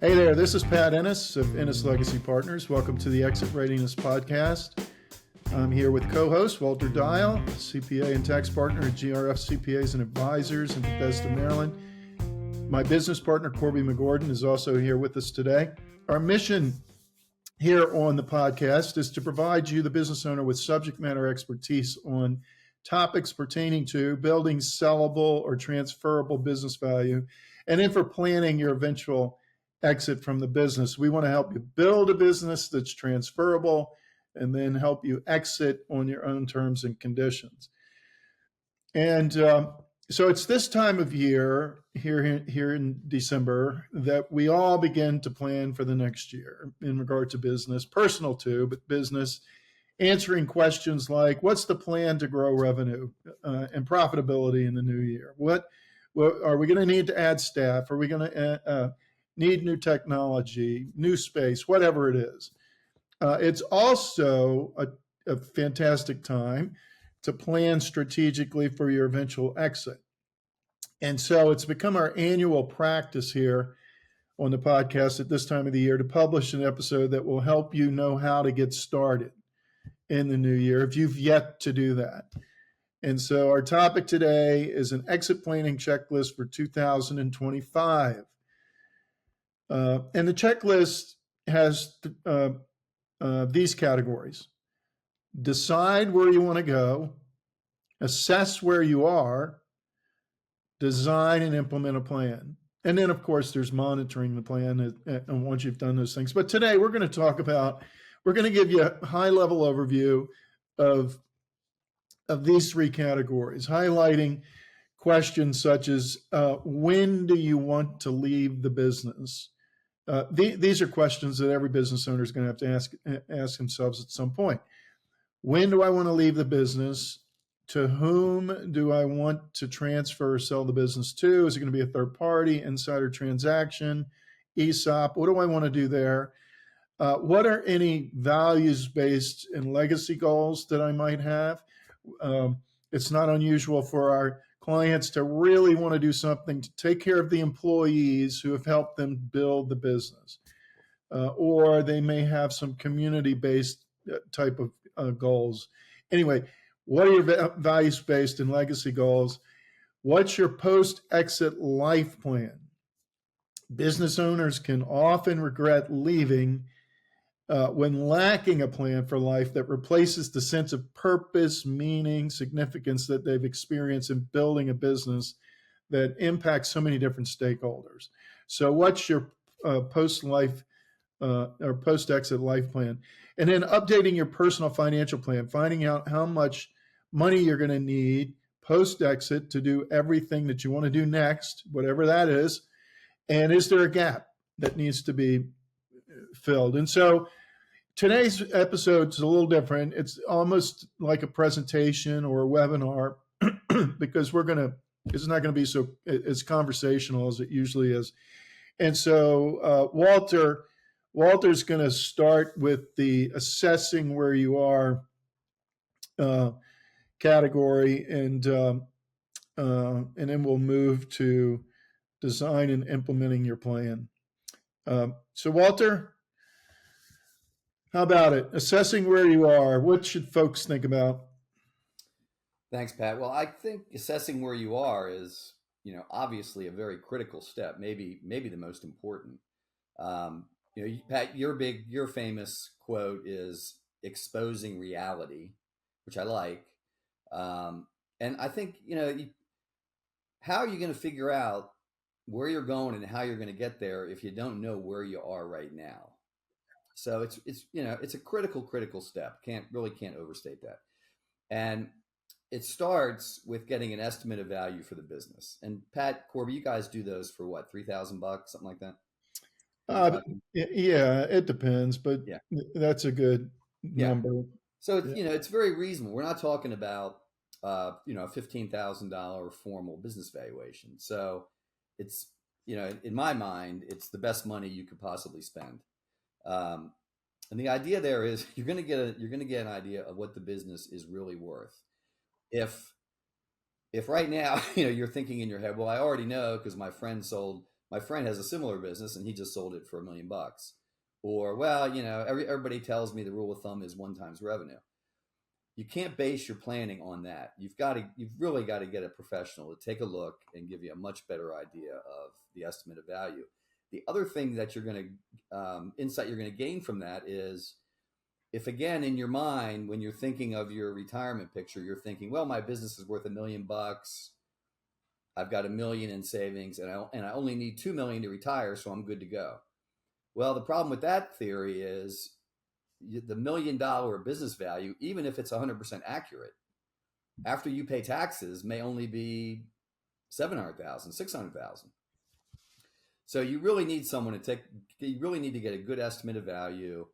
Hey there, this is Pat Ennis of ENNIS Legacy Partners. Welcome to the Exit Readiness Podcast. I'm here with co-host Walter Dial, CPA and tax partner at GRF CPAs and Advisors in Bethesda, Maryland. My business partner, Corby McGordon, is also here with us today. Our mission here on the podcast is to provide you, the business owner, with subject matter expertise on topics pertaining to building sellable or transferable business value, and then for planning your eventual exit from the business. We want to help you build a business that's transferable and then help you exit on your own terms and conditions. And so it's this time of year here in December that we all begin to plan for the next year in regard to business, personal too, but business, answering questions like, what's the plan to grow revenue and profitability in the new year? What are we going to need to add staff? Are we going to need new technology, new space, whatever it is? It's also a fantastic time to plan strategically for your eventual exit. And so it's become our annual practice here on the podcast at this time of the year to publish an episode that will help you know how to get started in the new year if you've yet to do that. And so our topic today is an exit planning checklist for 2025. And the checklist has these categories: decide where you want to go, assess where you are, design and implement a plan. And then, of course, there's monitoring the plan and once you've done those things. But today we're going to give you a high-level overview of these three categories, highlighting questions such as when do you want to leave the business? These are questions that every business owner is going to have to ask themselves at some point. When do I want to leave the business? To whom do I want to transfer or sell the business to? Is it going to be a third party, insider transaction, ESOP? What do I want to do there? What are any values-based and legacy goals that I might have? It's not unusual for our clients to really want to do something to take care of the employees who have helped them build the business. Or they may have some community-based type of goals. Anyway, what are your values-based and legacy goals? What's your post-exit life plan? Business owners can often regret leaving when lacking a plan for life that replaces the sense of purpose, meaning, significance that they've experienced in building a business that impacts so many different stakeholders. So what's your post-life or post-exit life plan? And then updating your personal financial plan, finding out how much money you're going to need post-exit to do everything that you want to do next, whatever that is. And is there a gap that needs to be filled? And so today's episode is a little different. It's almost like a presentation or a webinar because it's not going to be so as conversational as it usually is. And so Walter's going to start with the assessing where you are category, and then we'll move to design and implementing your plan. So Walter, how about it? Assessing where you are. What should folks think about? Thanks, Pat. Well, I think assessing where you are is, obviously a very critical step, maybe the most important. Pat, your famous quote is exposing reality, which I like. And I think, how are you going to figure out where you're going and how you're going to get there if you don't know where you are right now? So it's a critical step. Can't overstate that. And it starts with getting an estimate of value for the business. And Pat, Corby, you guys do those for what, $3,000, something like that? Yeah, it depends, but yeah, that's a good number. So it's very reasonable. We're not talking about a $15,000 formal business valuation. So it's in my mind, it's the best money you could possibly spend. And the idea there is you're going to get an idea of what the business is really worth. If right now, you're thinking in your head, well, I already know because my friend sold my friend has a similar business and he just sold it for $1 million. Or, well, everybody tells me the rule of thumb is 1 times revenue. You can't base your planning on that. You've really got to get a professional to take a look and give you a much better idea of the estimate of value. The other thing that insight you're going to gain from that is, if again, in your mind, when you're thinking of your retirement picture, you're thinking, well, my business is worth $1 million. I've got $1 million in savings and I only need 2 million to retire. So I'm good to go. Well, the problem with that theory is the $1 million business value, even if it's 100% accurate, after you pay taxes, may only be 700,000, 600,000. So you really need someone you really need to get a good estimate of value.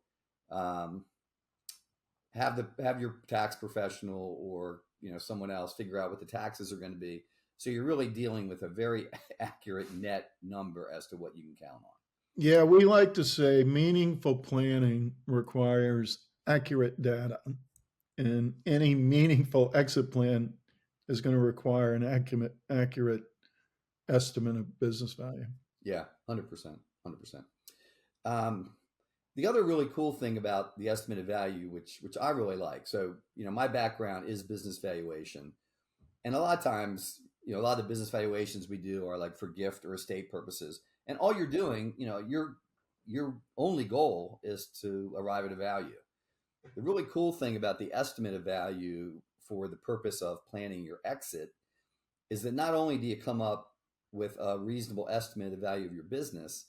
Have your tax professional or someone else figure out what the taxes are going to be. So you're really dealing with a very accurate net number as to what you can count on. Yeah, we like to say meaningful planning requires accurate data, and any meaningful exit plan is going to require an accurate estimate of business value. Yeah, 100%, 100%. The other really cool thing about the estimate of value, which I really like. So, my background is business valuation, and a lot of times, a lot of the business valuations we do are like for gift or estate purposes. And all you're doing, your only goal is to arrive at a value. The really cool thing about the estimate of value for the purpose of planning your exit is that not only do you come up with a reasonable estimate of the value of your business,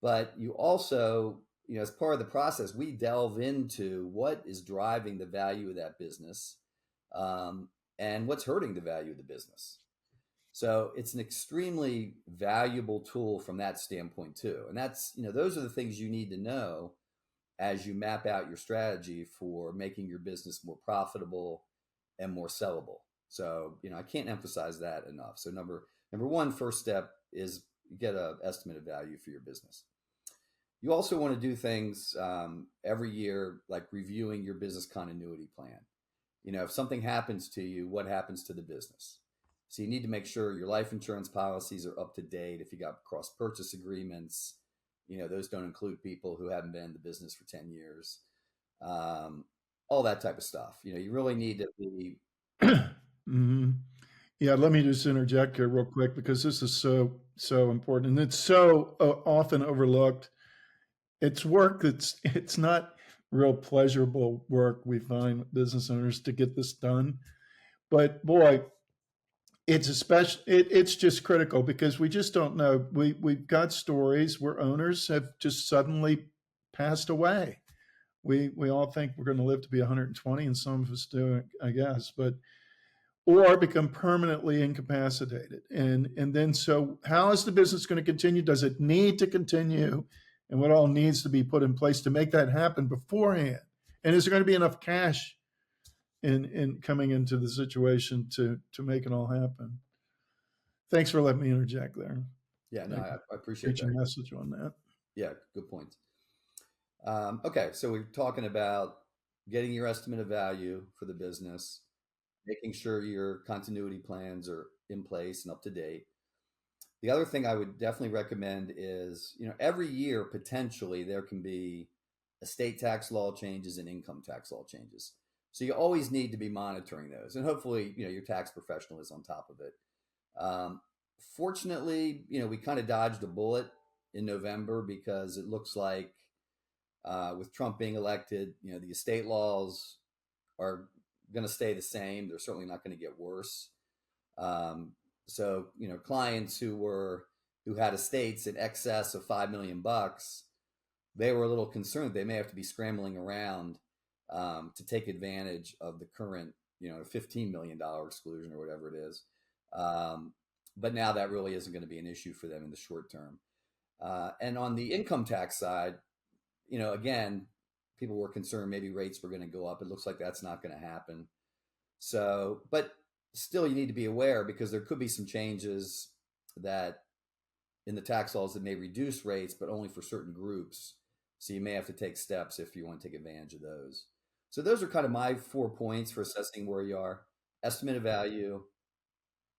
but you also, as part of the process, we delve into what is driving the value of that business and what's hurting the value of the business. So it's an extremely valuable tool from that standpoint too. And that's, those are the things you need to know as you map out your strategy for making your business more profitable and more sellable. So, I can't emphasize that enough. So number one, first step is get an estimate of value for your business. You also want to do things every year, like reviewing your business continuity plan. If something happens to you, what happens to the business? So you need to make sure your life insurance policies are up to date. If you got cross purchase agreements, those don't include people who haven't been in the business for 10 years. All that type of stuff. You really need to be. Mm-hmm. Yeah, let me just interject here real quick, because this is so important, and it's so often overlooked. It's work it's not real pleasurable work, we find, with business owners, to get this done. But boy, it's just critical, because we just don't know. We've got stories where owners have just suddenly passed away. We all think we're going to live to be 120, and some of us do, I guess, or become permanently incapacitated. And then, so how is the business going to continue? Does it need to continue? And what all needs to be put in place to make that happen beforehand? And is there going to be enough cash in coming into the situation to make it all happen? Thanks for letting me interject there. Yeah, no, I appreciate that. Message on that. Yeah, good point. Okay, so we're talking about getting your estimate of value for the business, making sure your continuity plans are in place and up to date. The other thing I would definitely recommend is, every year, potentially, there can be estate tax law changes and income tax law changes. So you always need to be monitoring those. And hopefully, your tax professional is on top of it. Fortunately, we kind of dodged a bullet in November, because it looks like with Trump being elected, the estate laws are going to stay the same. They're certainly not going to get worse. So, clients who had estates in excess of $5 million, they were a little concerned they may have to be scrambling around to take advantage of the current, $15 million exclusion or whatever it is. But now that really isn't going to be an issue for them in the short term. And on the income tax side, again, people were concerned maybe rates were going to go up. It looks like that's not going to happen. So, but still, you need to be aware, because there could be some changes that in the tax laws that may reduce rates, but only for certain groups. So you may have to take steps if you want to take advantage of those. So those are kind of my 4 points for assessing where you are: estimate of value,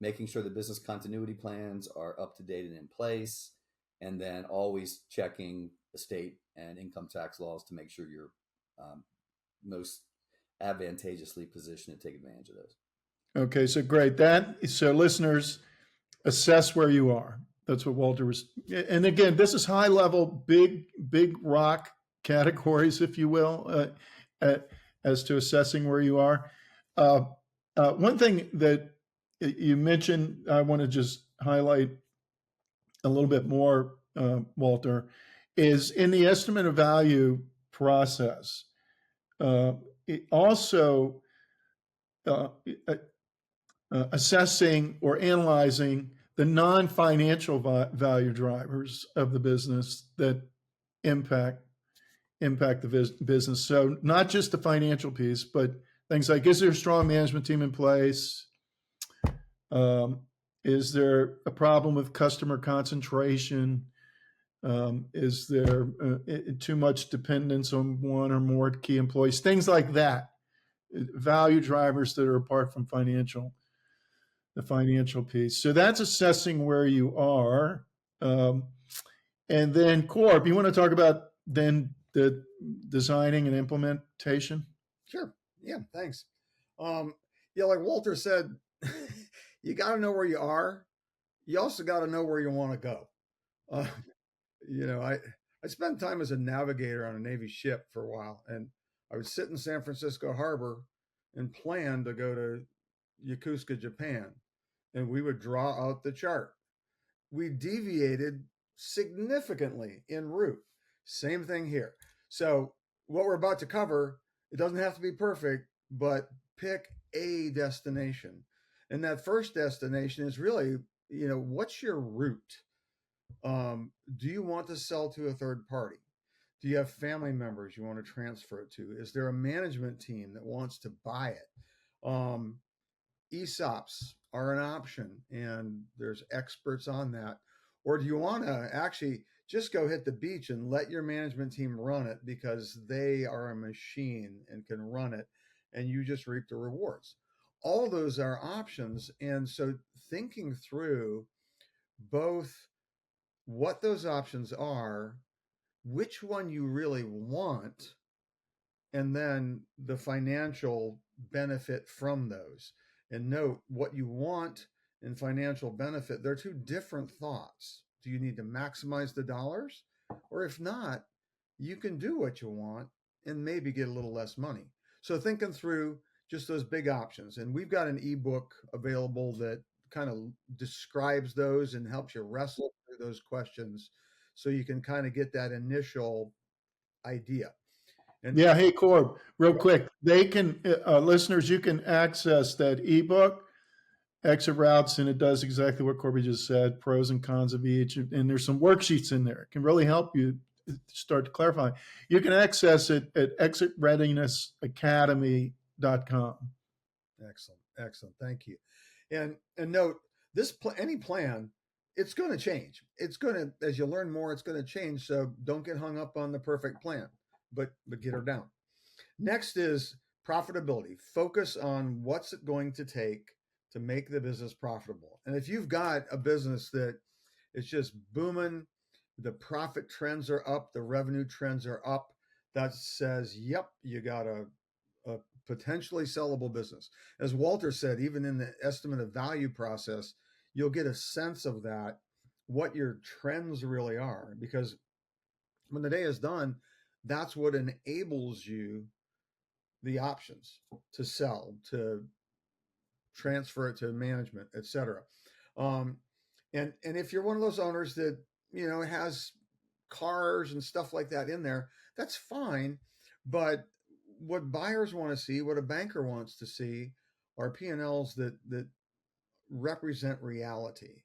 making sure the business continuity plans are up to date and in place, and then always checking estate and income tax laws to make sure you're most advantageously positioned to take advantage of those. Okay, so great. So listeners, assess where you are. That's what Walter was. And again, this is high level, big rock categories, if you will, as to assessing where you are. One thing that you mentioned, I want to just highlight a little bit more, Walter, is in the estimate of value process. It also uh, assessing or analyzing the non-financial value drivers of the business that impact the business. So not just the financial piece, but things like, is there a strong management team in place? Is there a problem with customer concentration? Is there too much dependence on one or more key employees? Things like that. Value drivers that are apart from the financial piece. So that's assessing where you are. And then Corp, you want to talk about then the designing and implementation? Sure. Yeah, thanks. Yeah, like Walter said, you got to know where you are. You also got to know where you want to go. Uh, I spent time as a navigator on a Navy ship for a while, and I would sit in San Francisco Harbor and plan to go to Yokosuka, Japan, and we would draw out the chart. We deviated significantly en route. Same thing here. So what we're about to cover, it doesn't have to be perfect, but pick a destination. And that first destination is really, what's your route? Do you want to sell to a third party? Do you have family members you want to transfer it to? Is there a management team that wants to buy it? ESOPs are an option, and there's experts on that. Or do you want to actually just go hit the beach and let your management team run it because they are a machine and can run it, and you just reap the rewards? All those are options. And so thinking through both what those options are, which one you really want, and then the financial benefit from those. And note, what you want and financial benefit, they're two different thoughts. Do you need to maximize the dollars? Or if not, you can do what you want and maybe get a little less money. So thinking through just those big options. And we've got an ebook available that kind of describes those and helps you wrestle through those questions so you can kind of get that initial idea. And yeah, hey Corb, real quick, they can listeners, you can access that ebook, Exit Routes, and it does exactly what Corby just said, pros and cons of each, and there's some worksheets in there. It can really help you start to clarify. You can access it at ExitReadinessAcademy.com. Excellent, thank you. And note, any plan, it's going to change. It's going to, as you learn more, it's going to change. So don't get hung up on the perfect plan, but get her down. Next is profitability. Focus on what's it going to take to make the business profitable. And if you've got a business that is just booming, the profit trends are up, the revenue trends are up, that says, yep, you got a potentially sellable business. As Walter said, even in the estimate of value process, you'll get a sense of that, what your trends really are. Because when the day is done, that's what enables you the options to sell, to transfer it to management, et cetera. And if you're one of those owners that, has cars and stuff like that in there, that's fine. But what buyers want to see, what a banker wants to see, are P&Ls that represent reality.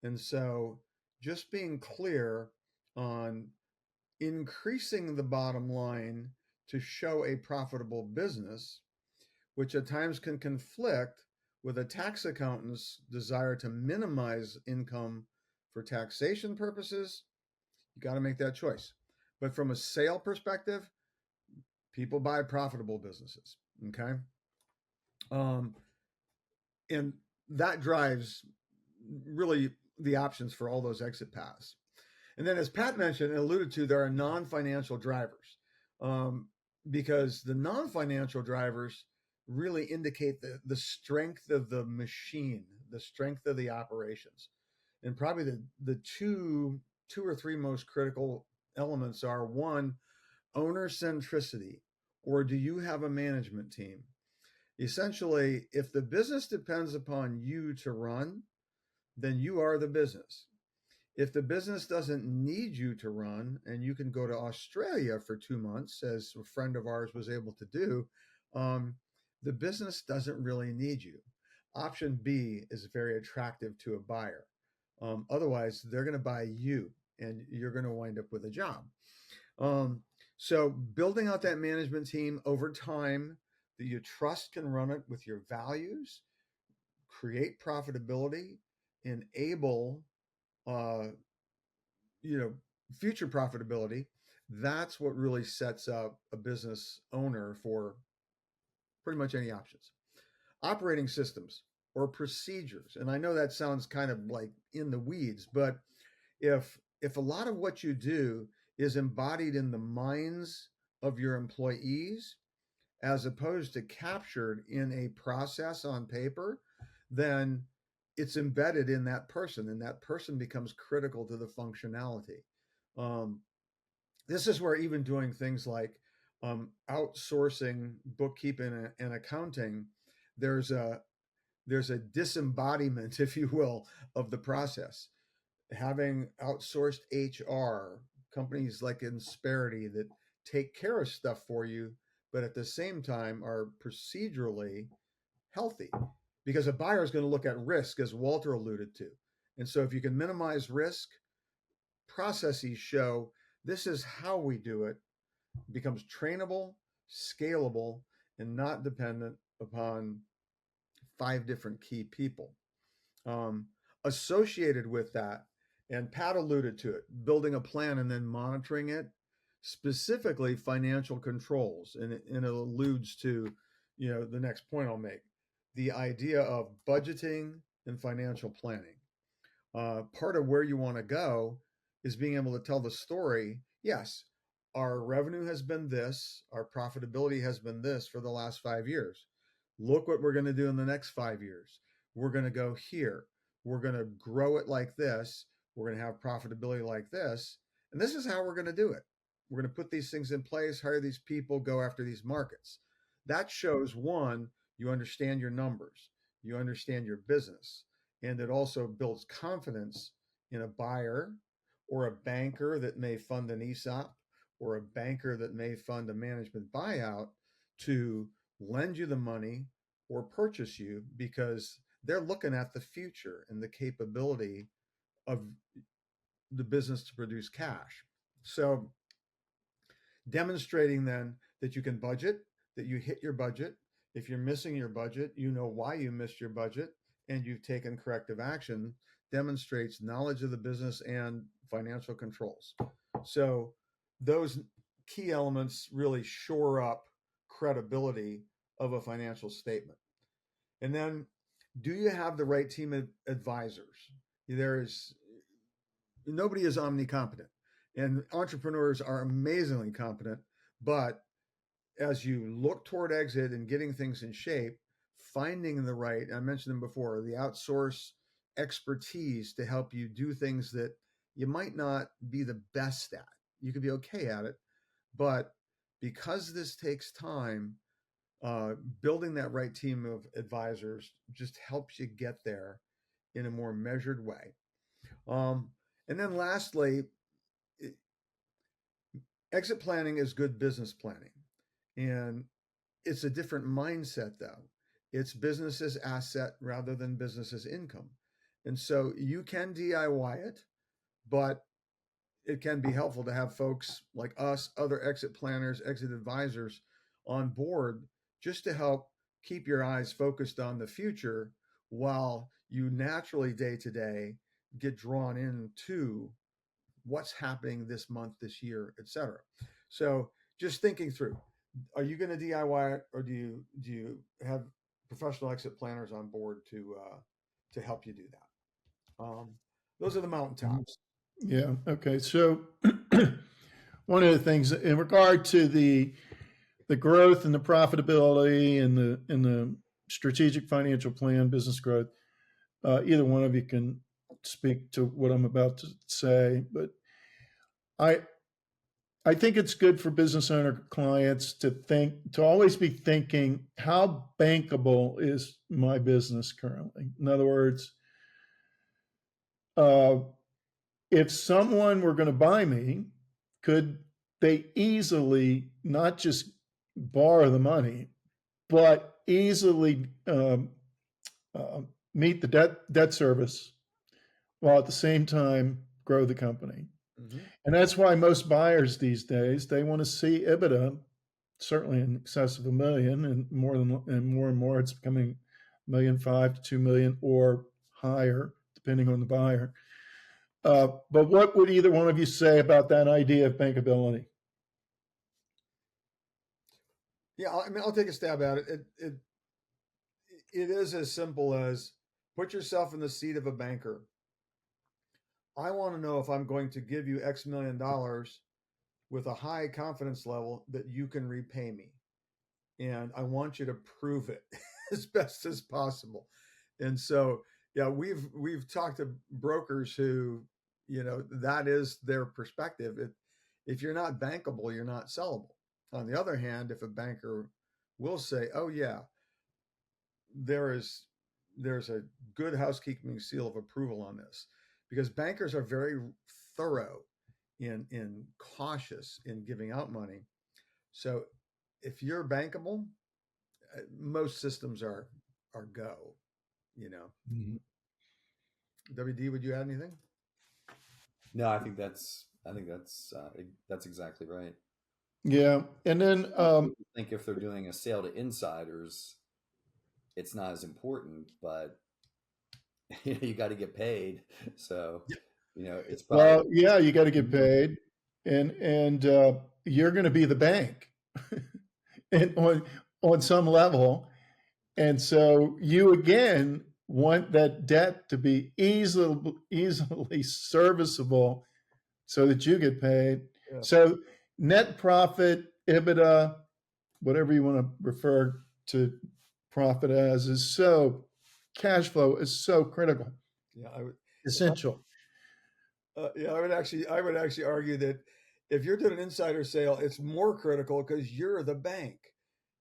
And so just being clear on increasing the bottom line to show a profitable business, which at times can conflict with a tax accountant's desire to minimize income for taxation purposes, you got to make that choice. But from a sale perspective, people buy profitable businesses, okay? And that drives really the options for all those exit paths. And then, as Pat mentioned and alluded to, there are non-financial drivers, because the non-financial drivers really indicate the strength of the machine, the strength of the operations. And probably the two or three most critical elements are: one, owner centricity, or do you have a management team? Essentially, if the business depends upon you to run, then you are the business. If the business doesn't need you to run and you can go to Australia for 2 months, as a friend of ours was able to do, the business doesn't really need you. Option B is very attractive to a buyer. Otherwise, they're going to buy you and you're going to wind up with a job. So building out that management team over time that you trust can run it with your values, create profitability, enable future profitability. That's what really sets up a business owner for pretty much any options. Operating systems or procedures. And I know that sounds kind of like in the weeds, but if a lot of what you do is embodied in the minds of your employees as opposed to captured in a process on paper, then it's embedded in that person, and that person becomes critical to the functionality. This is where even doing things like outsourcing bookkeeping and accounting, there's a disembodiment, if you will, of the process. Having outsourced HR, companies like Insperity that take care of stuff for you, but at the same time are procedurally healthy, because a buyer is going to look at risk, as Walter alluded to. And so if you can minimize risk, processes show this is how we do it, becomes trainable, scalable, and not dependent upon 5 different key people. Associated with that, and Pat alluded to it, building a plan and then monitoring it, specifically financial controls. And it alludes to, the next point I'll make, the idea of budgeting and financial planning. Part of where you want to go is being able to tell the story. Yes, our revenue has been this, our profitability has been this for the last 5 years. Look what we're going to do in the next 5 years. We're going to go here. We're going to grow it like this. We're going to have profitability like this. And this is how we're going to do it. We're going to put these things in place, hire these people, go after these markets. That shows, one, you understand your numbers, you understand your business, and it also builds confidence in a buyer or a banker that may fund an ESOP or a banker that may fund a management buyout to lend you the money or purchase you, because they're looking at the future and the capability of the business to produce cash. So demonstrating then that you can budget, that you hit your budget. If you're missing your budget, you know why you missed your budget and you've taken corrective action, demonstrates knowledge of the business and financial controls. So those key elements really shore up credibility of a financial statement. And then, do you have the right team of advisors? Nobody is omnicompetent, and entrepreneurs are amazingly competent, but as you look toward exit and getting things in shape, finding the right, I mentioned them before, the outsource expertise to help you do things that you might not be the best at. You could be okay at it, but because this takes time, building that right team of advisors just helps you get there in a more measured way. And then lastly, exit planning is good business planning. And it's a different mindset, though. It's business as asset rather than business as income. And so you can DIY it, but it can be helpful to have folks like us, other exit planners, exit advisors on board, just to help keep your eyes focused on the future while you naturally day to day get drawn into what's happening this month, this year, etc. So just thinking through, are you going to DIY it, or do you have professional exit planners on board to help you do that? Those are the mountaintops. Yeah. Okay. So one of the things in regard to the growth and the profitability and the strategic financial plan, business growth, either one of you can speak to what I'm about to say, but I I think it's good for business owner clients to always be thinking, how bankable is my business currently? In other words, uh, if someone were going to buy me, could they easily not just borrow the money, but easily uh, meet the debt service while at the same time grow the company? Mm-hmm. And that's why most buyers these days, they want to see EBITDA certainly in excess of $1 million, and more it's becoming 1.5 million to 2 million or higher, depending on the buyer. But what would either one of you say about that idea of bankability? Yeah, I mean, I'll take a stab at it. It is as simple as put yourself in the seat of a banker. I want to know if I'm going to give you X million dollars with a high confidence level that you can repay me. And I want you to prove it as best as possible. And so, yeah, we've talked to brokers who, that is their perspective. If you're not bankable, you're not sellable. On the other hand, if a banker will say, "Oh yeah, there's a good housekeeping seal of approval on this," because bankers are very thorough in cautious in giving out money. So if you're bankable, most systems are go. Mm-hmm. WD, would you add anything? No, I think that's exactly right. Yeah, and then I think if they're doing a sale to insiders, it's not as important, but you got to get paid. So, it's well, probably yeah, you got to get paid, and you're going to be the bank, and on some level, and so you again want that debt to be easily serviceable so that you get paid. Yeah. So net profit, EBITDA, whatever you want to refer to profit as, is so cash flow is so critical, Yeah, essential. I would actually argue that if you're doing an insider sale, it's more critical because you're the bank,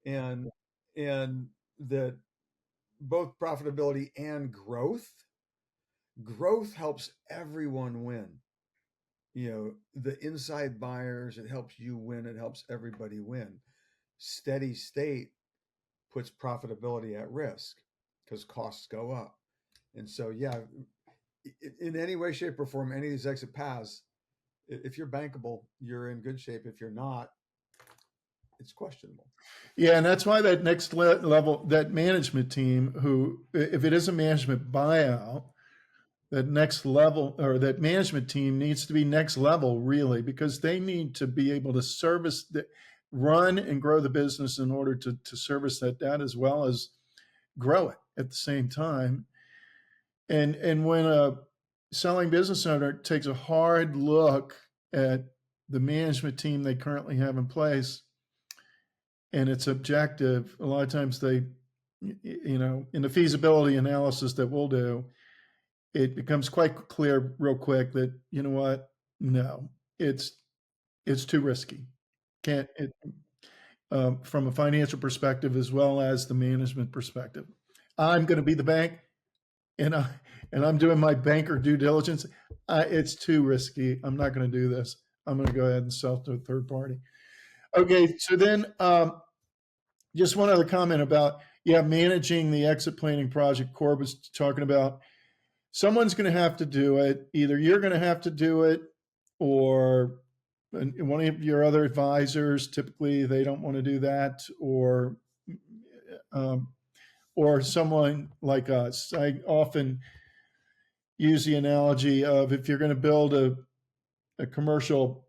and and that both profitability and growth helps everyone win. The inside buyers, it helps you win, it helps everybody win. Steady state puts profitability at risk because costs go up. And so, yeah, in any way, shape, or form, any of these exit paths, if you're bankable, you're in good shape. If you're not, it's questionable. Yeah, and that's why that next level, that management team, who, if it is a management buyout, that next level or that management team needs to be next level, really, because they need to be able to run and grow the business in order to service that debt as well as grow it at the same time. And when a selling business owner takes a hard look at the management team they currently have in place and its objective, a lot of times they, in the feasibility analysis that we'll do, it becomes quite clear real quick that, you know what, no, it's too risky. Can't it, from a financial perspective as well as the management perspective. I'm going to be the bank, and I'm doing my banker due diligence. It's too risky. I'm not going to do this. I'm going to go ahead and sell to a third party. Okay, so then just one other comment about managing the exit planning project. Corb was talking about. Someone's going to have to do it. Either you're going to have to do it, or one of your other advisors. Typically, they don't want to do that, um, or someone like us. I often use the analogy of if you're going to build a commercial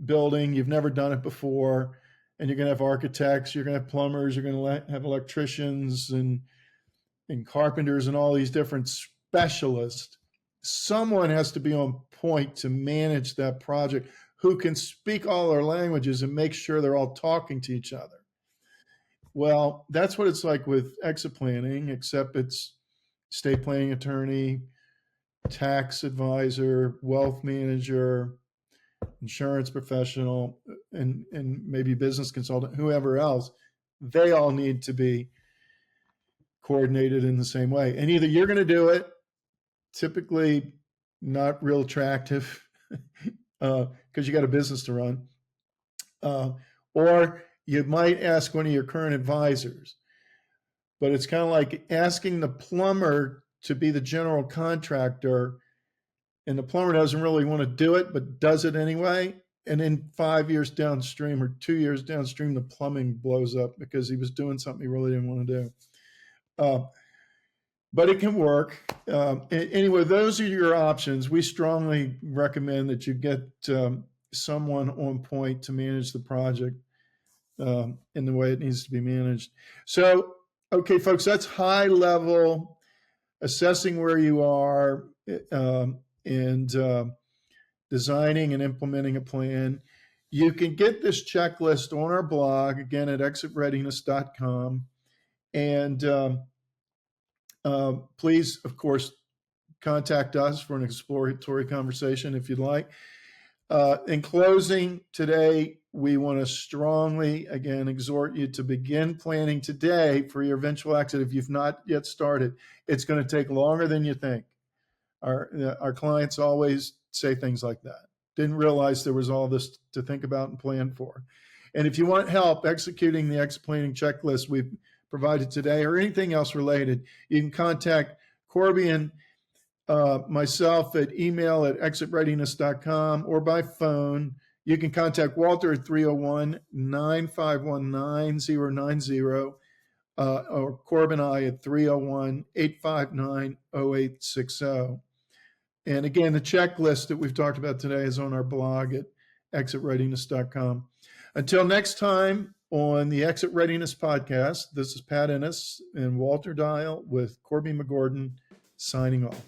building, you've never done it before, and you're going to have architects, you're going to have plumbers, you're going to have electricians and carpenters and all these different specialists. Someone has to be on point to manage that project, who can speak all our languages and make sure they're all talking to each other. Well, that's what it's like with exit planning, except it's estate planning attorney, tax advisor, wealth manager, insurance professional, and maybe business consultant, whoever else. They all need to be coordinated in the same way. And either you're going to do it, typically not real attractive because you got a business to run, or you might ask one of your current advisors. But it's kind of like asking the plumber to be the general contractor, and the plumber doesn't really want to do it, but does it anyway. And then 5 years downstream or 2 years downstream, the plumbing blows up because he was doing something he really didn't want to do. But it can work. Anyway, those are your options. We strongly recommend that you get someone on point to manage the project in the way it needs to be managed. So, okay, folks, that's high level assessing where you are and designing and implementing a plan. You can get this checklist on our blog, again, at ExitReadiness.com. And please, of course, contact us for an exploratory conversation if you'd like. In closing today, we want to strongly, again, exhort you to begin planning today for your eventual exit if you've not yet started. It's going to take longer than you think. Our clients always say things like that. Didn't realize there was all this to think about and plan for. And if you want help executing the exit planning checklist we've provided today or anything else related, you can contact Corby and myself at email at ExitReadiness.com or by phone. You can contact Walter at 301-951-9090 or Corb and I at 301-859-0860. And again, the checklist that we've talked about today is on our blog at ExitReadiness.com. Until next time on the Exit Readiness Podcast, this is Pat Ennis and Walter Dial with Corby McGordon signing off.